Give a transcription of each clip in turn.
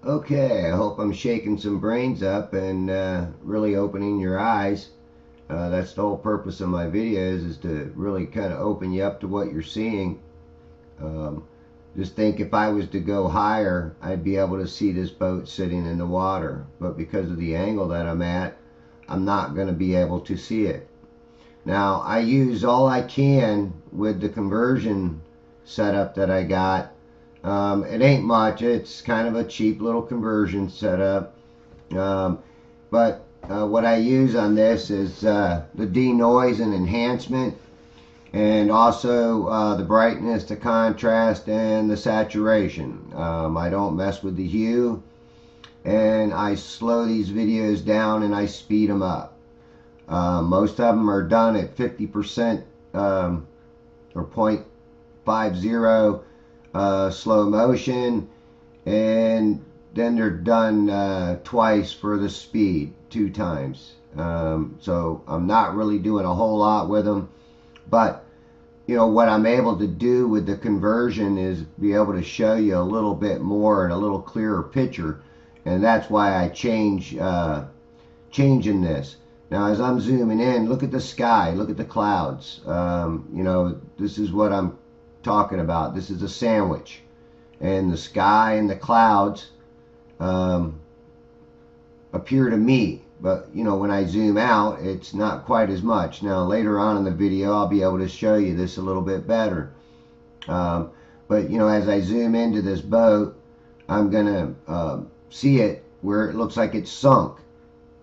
Okay, I hope I'm shaking some brains up and really opening your eyes. That's the whole purpose of my videos, is to really kind of open you up to what you're seeing. Just think, if I was to go higher, I'd be able to see this boat sitting in the water. But because of the angle that I'm at, I'm not going to be able to see it. Now, I use all I can with the conversion setup that I got. It ain't much. It's kind of a cheap little conversion setup. But what I use on this is the denoise and enhancement, and also the brightness, the contrast, and the saturation. I don't mess with the hue, and I slow these videos down and I speed them up. Most of them are done at 50% or 0.50 slow motion, and then they're done twice for the speed, 2 times. So I'm not really doing a whole lot with them, but you know what I'm able to do with the conversion is be able to show you a little bit more and a little clearer picture, and that's why I changing this. Now, as I'm zooming in, look at the sky, look at the clouds. You know, this is what I'm talking about. This is a sandwich, and the sky and the clouds appear to meet, but you know, when I zoom out, it's not quite as much. Now, later on in the video, I'll be able to show you this a little bit better. But you know, as I zoom into this boat, I'm gonna see it where it looks like it's sunk,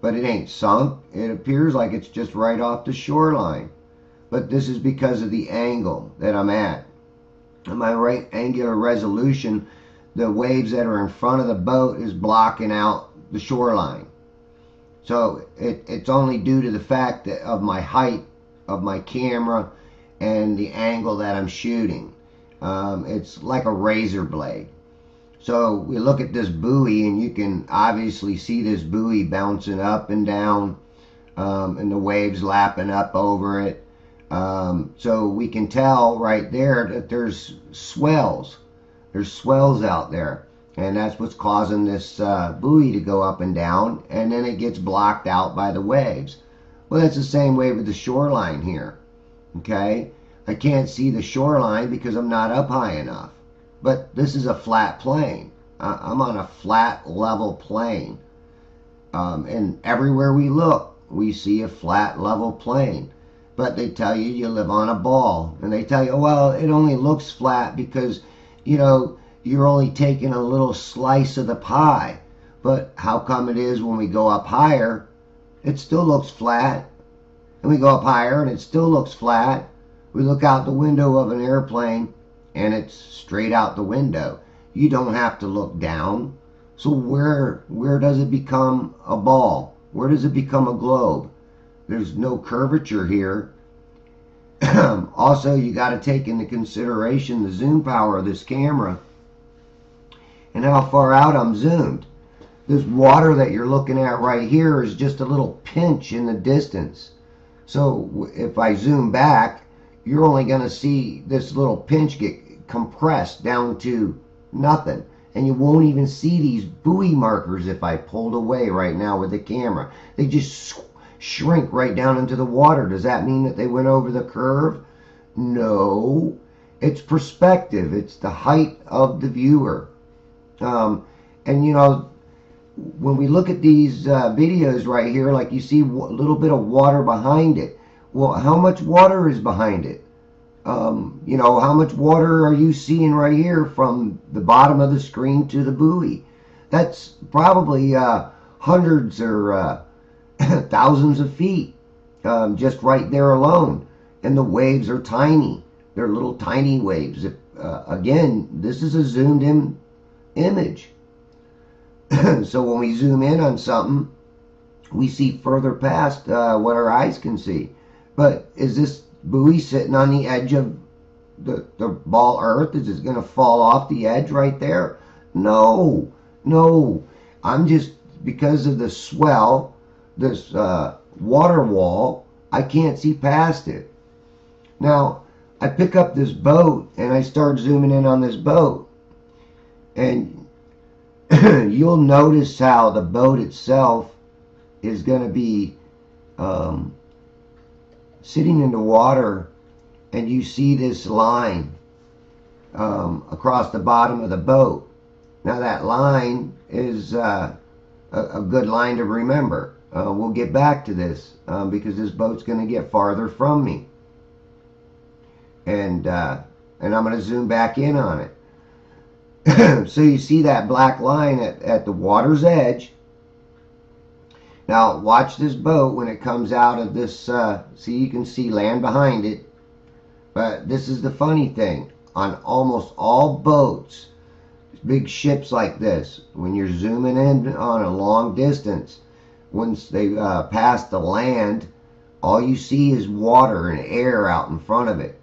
but it ain't sunk. It appears like it's just right off the shoreline, but this is because of the angle that I'm at. At my right angular resolution, the waves that are in front of the boat is blocking out the shoreline. So it's only due to the fact that of my height of my camera and the angle that I'm shooting. It's like a razor blade. So we look at this buoy, and you can obviously see this buoy bouncing up and down, and the waves lapping up over it. So we can tell right there that there's swells. There's swells out there, and that's what's causing this buoy to go up and down, and then it gets blocked out by the waves. Well, that's the same way with the shoreline here. Okay, I can't see the shoreline because I'm not up high enough. But this is a flat plane. I'm on a flat, level plane, and everywhere we look, we see a flat, level plane. But they tell you you live on a ball, and they tell you, well, it only looks flat because, you know, you're only taking a little slice of the pie. But how come it is when we go up higher, it still looks flat, and we go up higher and it still looks flat? We look out the window of an airplane and it's straight out the window. You don't have to look down. So where does it become a ball? Where does it become a globe? There's no curvature here. Also, you got to take into consideration the zoom power of this camera and how far out I'm zoomed. This water that you're looking at right here is just a little pinch in the distance. So if I zoom back, you're only going to see this little pinch get compressed down to nothing. And you won't even see these buoy markers if I pulled away right now with the camera. They just shrink right down into the water. Does that mean that they went over the curve? No. It's perspective. It's the height of the viewer. And you know, when we look at these videos right here, like you see a little bit of water behind it. Well, how much water is behind it? You know, how much water are you seeing right here from the bottom of the screen to the buoy? That's probably hundreds or thousands of feet, just right there alone. And the waves are tiny. They're little tiny waves. Again, this is a zoomed in image. So when we zoom in on something, we see further past what our eyes can see. But is this buoy sitting on the edge of the ball earth? Is it going to fall off the edge right there? No, no. I'm just, because of the swell, this water wall, I can't see past it. Now, I pick up this boat and I start zooming in on this boat. And you'll notice how the boat itself is going to be sitting in the water, and you see this line across the bottom of the boat. Now that line is a good line to remember. We'll get back to this because this boat's going to get farther from me. And I'm going to zoom back in on it. So you see that black line at the water's edge. Now watch this boat when it comes out of this, see, you can see land behind it. But this is the funny thing. On almost all boats, big ships like this, when you're zooming in on a long distance, once they pass the land, all you see is water and air out in front of it.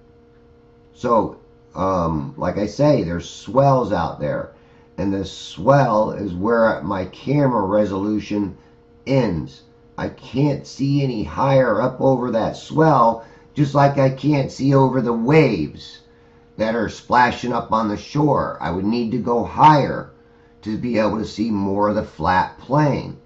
So, like I say, there's swells out there. And the swell is where my camera resolution ends. I can't see any higher up over that swell, just like I can't see over the waves that are splashing up on the shore. I would need to go higher to be able to see more of the flat plane.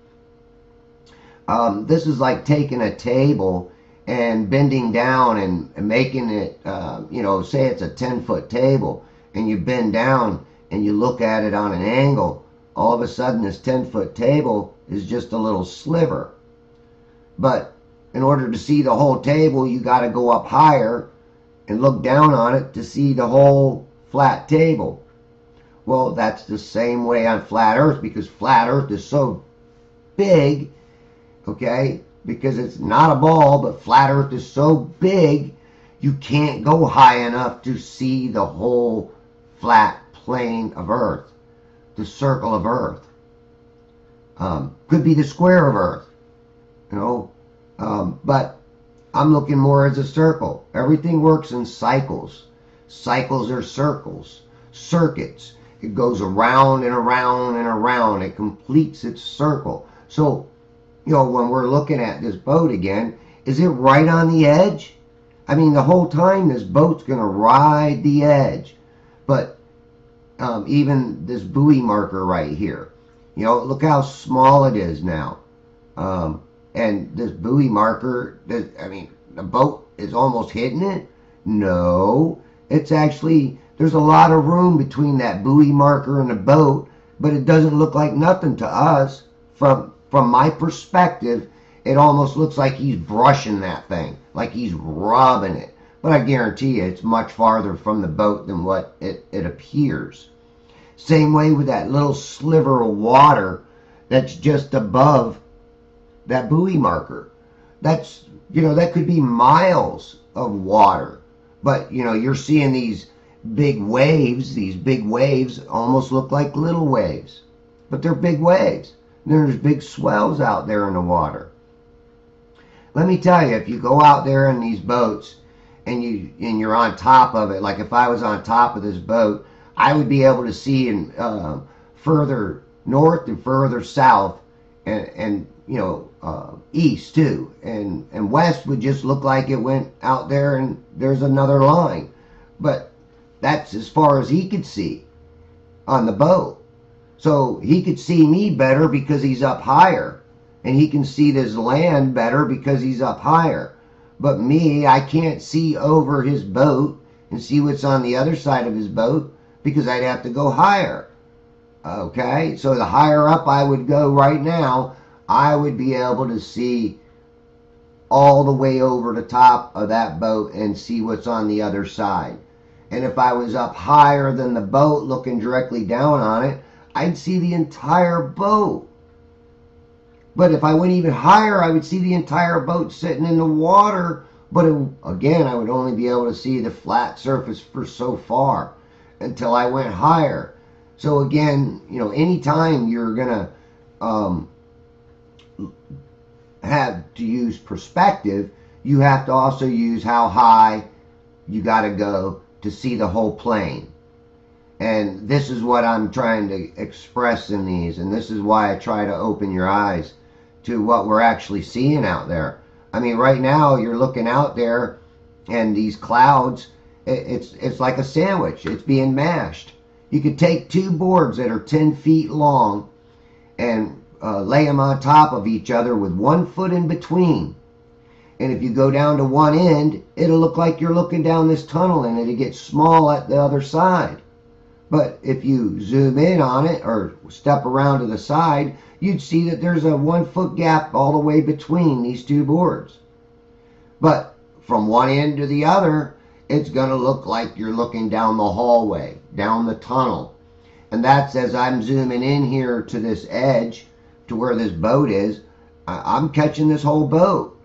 This is like taking a table and bending down and making it, say it's a 10-foot table, and you bend down and you look at it on an angle. All of a sudden this 10-foot table is just a little sliver. But in order to see the whole table, you got to go up higher and look down on it to see the whole flat table. Well, that's the same way on flat earth, because flat earth is so big, okay, because it's not a ball, but flat earth is so big, you can't go high enough to see the whole flat plane of earth, the circle of earth. Could be the square of earth, but I'm looking more as a circle. Everything works in cycles. Cycles are circles, circuits. It goes around and around and around. It completes its circle. So, when we're looking at this boat again, is it right on the edge? I mean, the whole time this boat's going to ride the edge. But even this buoy marker right here, look how small it is now. And this buoy marker, the boat is almost hitting it? No, it's actually, there's a lot of room between that buoy marker and the boat, but it doesn't look like nothing to us. From my perspective, it almost looks like he's brushing that thing, like he's rubbing it. But I guarantee you, it's much farther from the boat than what it appears. Same way with that little sliver of water that's just above that buoy marker. That's, that could be miles of water. But, you're seeing these big waves. These big waves almost look like little waves. But they're big waves. There's big swells out there in the water. Let me tell you, if you go out there in these boats and you're on top of it, like if I was on top of this boat, I would be able to see in further north and further south and east too, and west would just look like it went out there and there's another line. But that's as far as he could see on the boat. So he could see me better because he's up higher, and he can see this land better because he's up higher. But me, I can't see over his boat and see what's on the other side of his boat because I'd have to go higher. Okay, so the higher up I would go right now, I would be able to see all the way over the top of that boat and see what's on the other side. And if I was up higher than the boat looking directly down on it, I'd see the entire boat. But if I went even higher, I would see the entire boat sitting in the water. But again, I would only be able to see the flat surface for so far until I went higher. So again, anytime you're going to have to use perspective, you have to also use how high you got to go to see the whole plane. And this is what I'm trying to express in these, and this is why I try to open your eyes to what we're actually seeing out there. I mean, right now you're looking out there, and these clouds, it's like a sandwich. It's being mashed. You could take two boards that are 10 feet long and lay them on top of each other with 1 foot in between. And if you go down to one end, it'll look like you're looking down this tunnel, and it'll get small at the other side. But if you zoom in on it or step around to the side, you'd see that there's a 1 foot gap all the way between these two boards. But from one end to the other, it's going to look like you're looking down the hallway, down the tunnel. And that's as I'm zooming in here to this edge, to where this boat is, I'm catching this whole boat.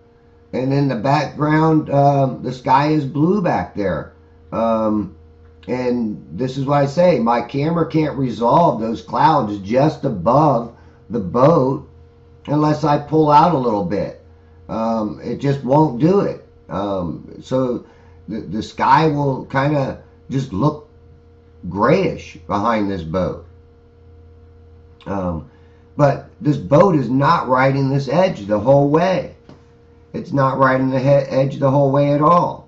And in the background, the sky is blue back there. And this is what I say, my camera can't resolve those clouds just above the boat unless I pull out a little bit. It just won't do it. So the sky will kind of just look grayish behind this boat. But this boat is not riding this edge the whole way. It's not riding the edge the whole way at all.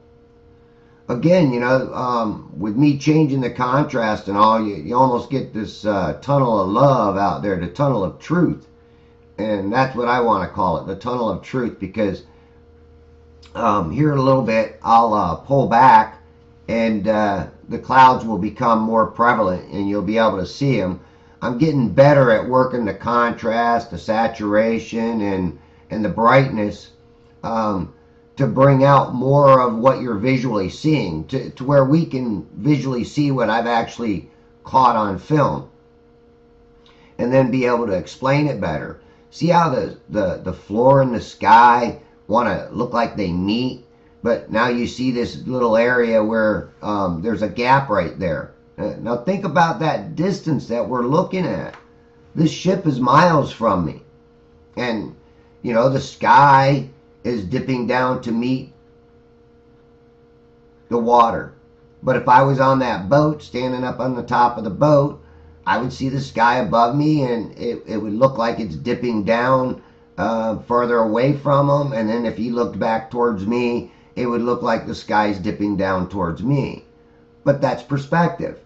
Again, you know, with me changing the contrast and all, you almost get this tunnel of love out there, the tunnel of truth. And that's what I want to call it, the tunnel of truth, because here in a little bit, I'll pull back, and the clouds will become more prevalent, and you'll be able to see them. I'm getting better at working the contrast, the saturation, and the brightness, to bring out more of what you're visually seeing, to where we can visually see what I've actually caught on film, and then be able to explain it better. See how the floor and the sky want to look like they meet, but now you see this little area where there's a gap right there. Now think about that distance that we're looking at. This ship is miles from me, and you know, the sky is dipping down to meet the water. But if I was on that boat, standing up on the top of the boat, I would see the sky above me, and it would look like it's dipping down further away from him. And then if he looked back towards me, it would look like the sky's dipping down towards me. But that's perspective.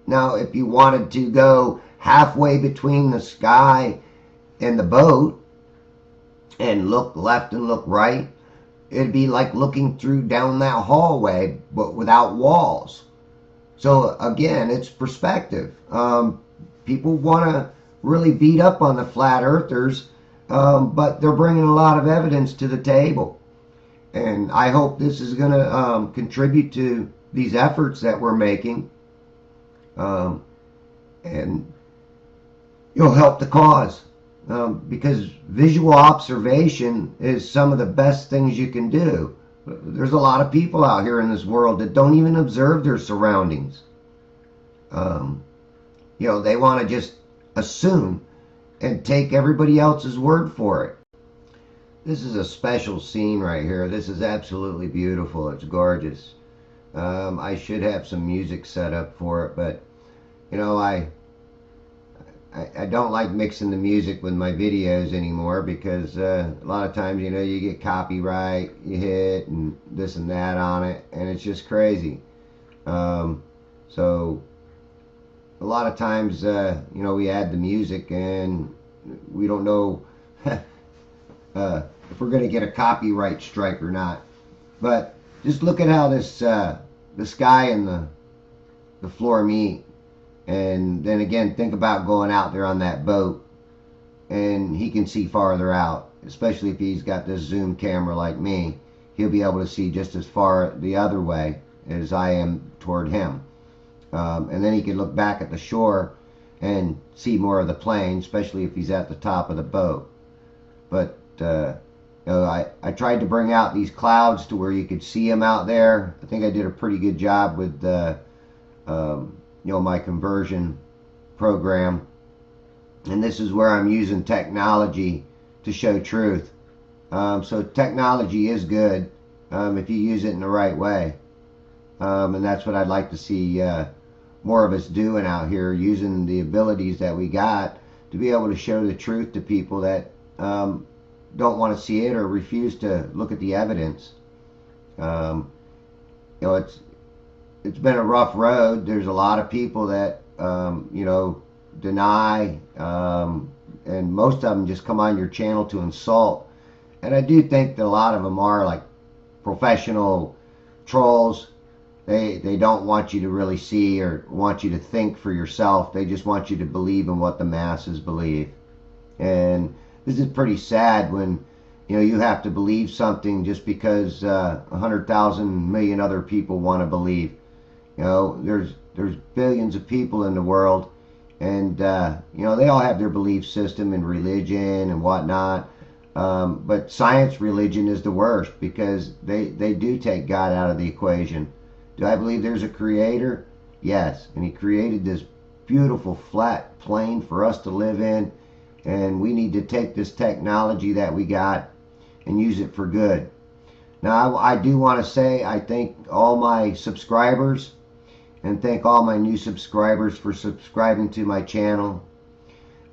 Now, if you wanted to go halfway between the sky and the boat, and look left and look right, it'd be like looking through down that hallway, but without walls. So again, it's perspective. People want to really beat up on the flat earthers, but they're bringing a lot of evidence to the table. And I hope this is going to contribute to these efforts that we're making, and you'll help the cause. Because visual observation is some of the best things you can do. There's a lot of people out here in this world that don't even observe their surroundings. You know, they want to just assume and take everybody else's word for it. This is a special scene right here. This is absolutely beautiful. It's gorgeous. I should have some music set up for it, but you know, I don't like mixing the music with my videos anymore, because a lot of times, you know, you get copyright, you hit, and this and that on it, and it's just crazy. So a lot of times, you know, we add the music and we don't know if we're going to get a copyright strike or not. But just look at how this the sky and the floor meet. And then again, think about going out there on that boat, and he can see farther out, especially if he's got this zoom camera like me. He'll be able to see just as far the other way as I am toward him. And then he can look back at the shore and see more of the plane, especially if he's at the top of the boat. But you know, I tried to bring out these clouds to where you could see them out there. I think I did a pretty good job with you know, my conversion program. And this is where I'm using technology to show truth. So technology is good if you use it in the right way. And that's what I'd like to see more of us doing out here, using the abilities that we got to be able to show the truth to people that don't want to see it or refuse to look at the evidence. You know, it's been a rough road. There's a lot of people that you know, deny, and most of them just come on your channel to insult. And I do think that a lot of them are like professional trolls. They don't want you to really see or want you to think for yourself. They just want you to believe in what the masses believe. And this is pretty sad when, you know, you have to believe something just because 100,000 million other people want to believe. You know, there's billions of people in the world, and you know, they all have their belief system and religion and whatnot. But science religion is the worst because they do take God out of the equation. Do I believe there's a creator? Yes. And he created this beautiful flat plane for us to live in. And we need to take this technology that we got and use it for good. Now, I do want to say I thank all my subscribers and thank all my new subscribers for subscribing to my channel.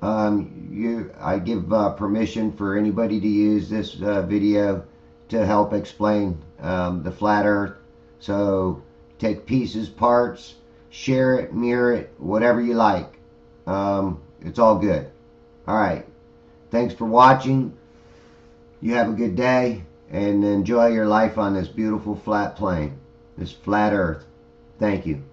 I give permission for anybody to use this video to help explain the flat earth. So take pieces, parts, share it, mirror it, whatever you like. It's all good. Alright, thanks for watching. You have a good day and enjoy your life on this beautiful flat plane, this flat earth. Thank you.